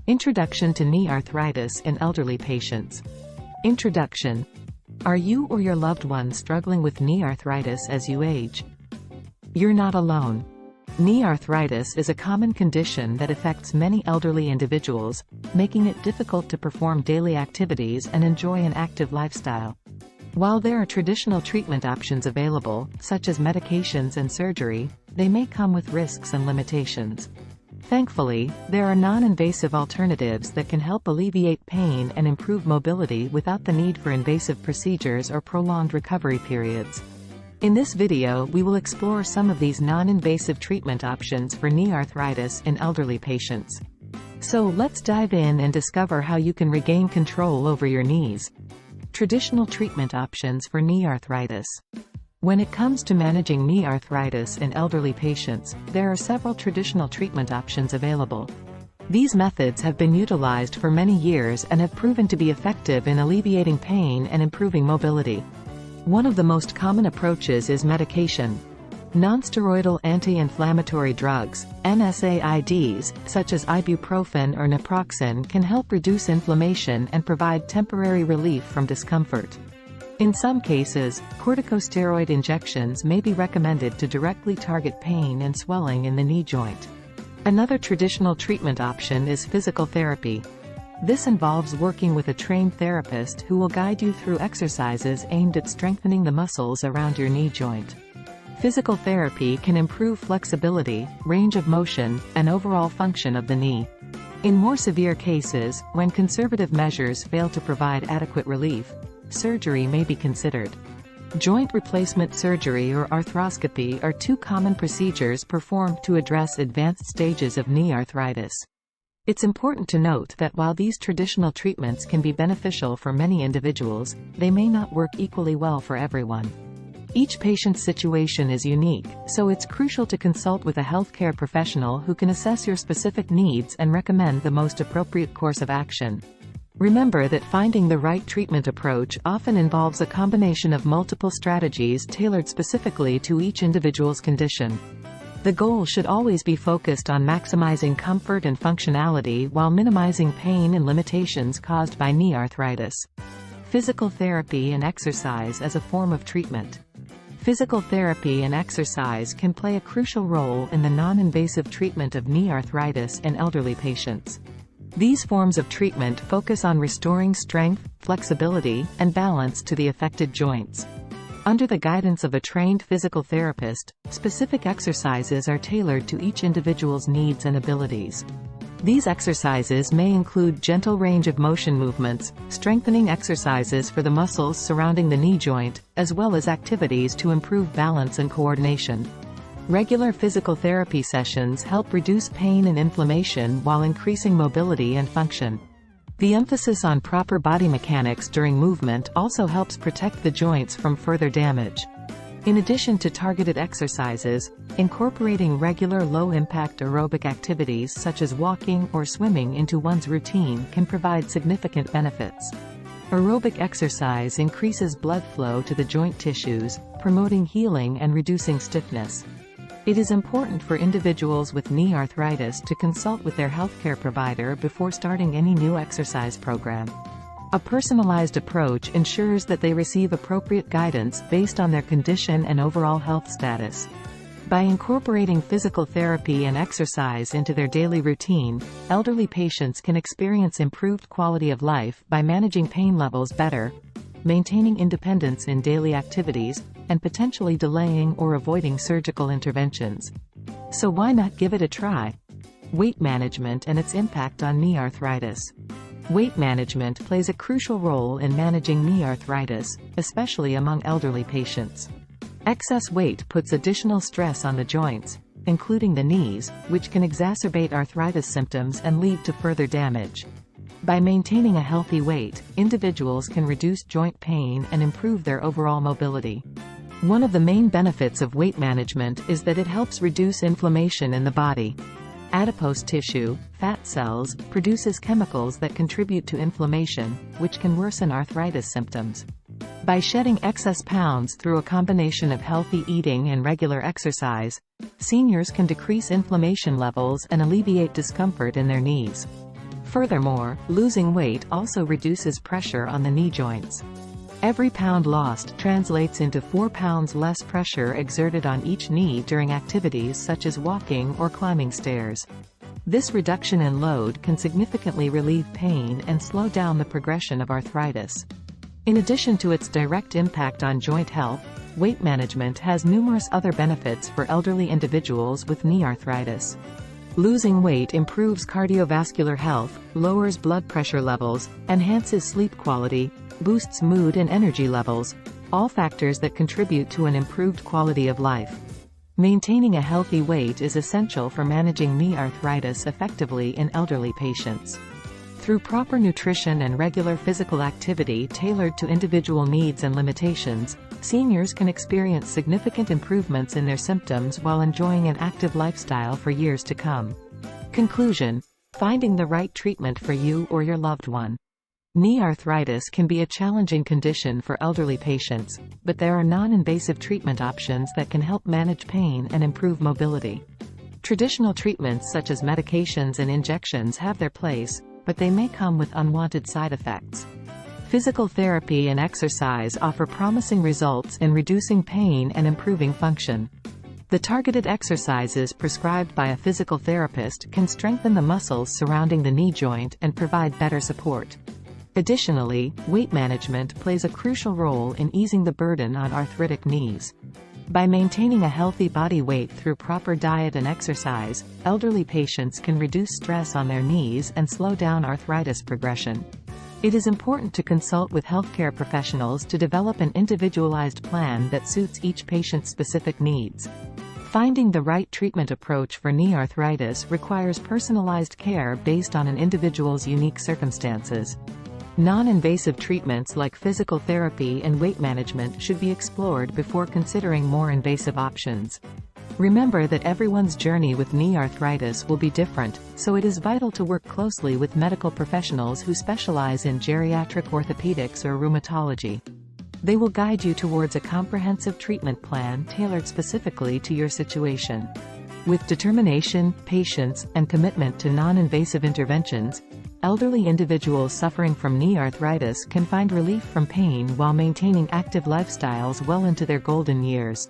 Introduction to knee arthritis in elderly patients. Introduction. Are you or your loved one struggling with knee arthritis as you age? You're not alone. Knee arthritis is a common condition that affects many elderly individuals, making it difficult to perform daily activities and enjoy an active lifestyle. While there are traditional treatment options available, such as medications and surgery, they may come with risks and limitations. Thankfully, there are non-invasive alternatives that can help alleviate pain and improve mobility without the need for invasive procedures or prolonged recovery periods. In this video, we will explore some of these non-invasive treatment options for knee arthritis in elderly patients. So let's dive in and discover how you can regain control over your knees. Traditional treatment options for knee arthritis. When it comes to managing knee arthritis in elderly patients, there are several traditional treatment options available. These methods have been utilized for many years and have proven to be effective in alleviating pain and improving mobility. One of the most common approaches is medication. Nonsteroidal anti-inflammatory drugs, NSAIDs, such as ibuprofen or naproxen, can help reduce inflammation and provide temporary relief from discomfort. In some cases, corticosteroid injections may be recommended to directly target pain and swelling in the knee joint. Another traditional treatment option is physical therapy. This involves working with a trained therapist who will guide you through exercises aimed at strengthening the muscles around your knee joint. Physical therapy can improve flexibility, range of motion, and overall function of the knee. In more severe cases, when conservative measures fail to provide adequate relief, surgery may be considered. Joint replacement surgery or arthroscopy are two common procedures performed to address advanced stages of knee arthritis. It's important to note that while these traditional treatments can be beneficial for many individuals, they may not work equally well for everyone. Each patient's situation is unique, so it's crucial to consult with a healthcare professional who can assess your specific needs and recommend the most appropriate course of action. Remember that finding the right treatment approach often involves a combination of multiple strategies tailored specifically to each individual's condition. The goal should always be focused on maximizing comfort and functionality while minimizing pain and limitations caused by knee arthritis. Physical therapy and exercise as a form of treatment. Physical therapy and exercise can play a crucial role in the non-invasive treatment of knee arthritis in elderly patients. These forms of treatment focus on restoring strength, flexibility, and balance to the affected joints. Under the guidance of a trained physical therapist, specific exercises are tailored to each individual's needs and abilities. These exercises may include gentle range of motion movements, strengthening exercises for the muscles surrounding the knee joint, as well as activities to improve balance and coordination. Regular physical therapy sessions help reduce pain and inflammation while increasing mobility and function. The emphasis on proper body mechanics during movement also helps protect the joints from further damage. In addition to targeted exercises, incorporating regular low-impact aerobic activities such as walking or swimming into one's routine can provide significant benefits. Aerobic exercise increases blood flow to the joint tissues, promoting healing and reducing stiffness. It is important for individuals with knee arthritis to consult with their healthcare provider before starting any new exercise program. A personalized approach ensures that they receive appropriate guidance based on their condition and overall health status. By incorporating physical therapy and exercise into their daily routine, elderly patients can experience improved quality of life by managing pain levels better, maintaining independence in daily activities, and potentially delaying or avoiding surgical interventions. So why not give it a try? Weight management and its impact on knee arthritis. Weight management plays a crucial role in managing knee arthritis, especially among elderly patients. Excess weight puts additional stress on the joints, including the knees, which can exacerbate arthritis symptoms and lead to further damage. By maintaining a healthy weight, individuals can reduce joint pain and improve their overall mobility. One of the main benefits of weight management is that it helps reduce inflammation in the body. Adipose tissue, fat cells, produces chemicals that contribute to inflammation, which can worsen arthritis symptoms. By shedding excess pounds through a combination of healthy eating and regular exercise, seniors can decrease inflammation levels and alleviate discomfort in their knees. Furthermore, losing weight also reduces pressure on the knee joints. Every pound lost translates into 4 pounds less pressure exerted on each knee during activities such as walking or climbing stairs. This reduction in load can significantly relieve pain and slow down the progression of arthritis. In addition to its direct impact on joint health, weight management has numerous other benefits for elderly individuals with knee arthritis. Losing weight improves cardiovascular health, lowers blood pressure levels, enhances sleep quality, boosts mood and energy levels, all factors that contribute to an improved quality of life. Maintaining a healthy weight is essential for managing knee arthritis effectively in elderly patients. Through proper nutrition and regular physical activity tailored to individual needs and limitations, seniors can experience significant improvements in their symptoms while enjoying an active lifestyle for years to come. Conclusion: finding the right treatment for you or your loved one. Knee arthritis can be a challenging condition for elderly patients, but there are non-invasive treatment options that can help manage pain and improve mobility. Traditional treatments such as medications and injections have their place, but they may come with unwanted side effects. Physical therapy and exercise offer promising results in reducing pain and improving function. The targeted exercises prescribed by a physical therapist can strengthen the muscles surrounding the knee joint and provide better support. Additionally, weight management plays a crucial role in easing the burden on arthritic knees. By maintaining a healthy body weight through proper diet and exercise, elderly patients can reduce stress on their knees and slow down arthritis progression. It is important to consult with healthcare professionals to develop an individualized plan that suits each patient's specific needs. Finding the right treatment approach for knee arthritis requires personalized care based on an individual's unique circumstances. Non-invasive treatments like physical therapy and weight management should be explored before considering more invasive options. Remember that everyone's journey with knee arthritis will be different, so it is vital to work closely with medical professionals who specialize in geriatric orthopedics or rheumatology. They will guide you towards a comprehensive treatment plan tailored specifically to your situation. With determination, patience, and commitment to non-invasive interventions, elderly individuals suffering from knee arthritis can find relief from pain while maintaining active lifestyles well into their golden years.